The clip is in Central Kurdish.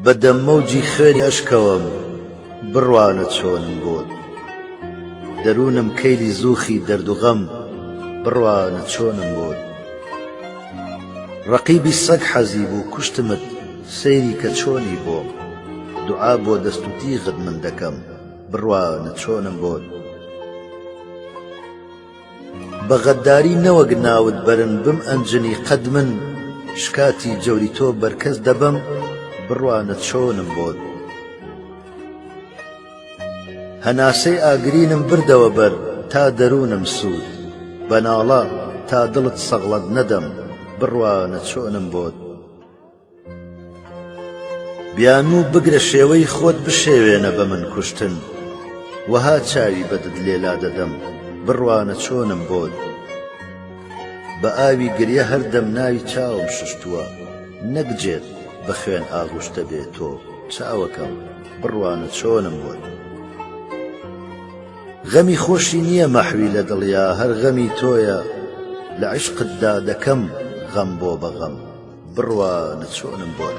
بەدەم مەوجی خوێنی ئەشکەوەم بڕوانە چۆنم بۆت دەروونم کەیلی زووخی دەرد و غەم بڕوانە چۆنم بۆت ڕەقیبی سەگ حەزی بوو کوشتمت سەیری کە چۆنی بۆم دوعا بۆ دەست و تیغت من دەکەم بڕوانە چۆنم بۆت بە غەداری نەوەک ناوت بەرن بم ئەنجنی قەد من شکاتی جەوری تۆ بەرکەس دەبەم بڕوانە چۆنم بۆت هەناسەی ئاگرینم بردەوە بەر تا دەروونم سوود بەناڵە تا دڵت سەغڵەت نەدەم بڕوانە چۆنم بۆت بیانوو بگرە شێوەی خۆت بشێوێنە بە من کوشتن وەها چاوی بەدت لێلا دەدەم بڕوانە چۆنم بۆت بە ئاوی گریە هەردەم ناوی چاوم ششتووە نەگجێت بە خوێن ئاغوشتە بێت تۆ چاوەکەم بڕوانە چۆنم بۆت غەمی خۆشی نییە مەحوی لە دڵیا هەر غەمی تۆیە لە عیشقتدا دەکەم غەم بۆ بە غەم بڕوانە چۆنم بۆت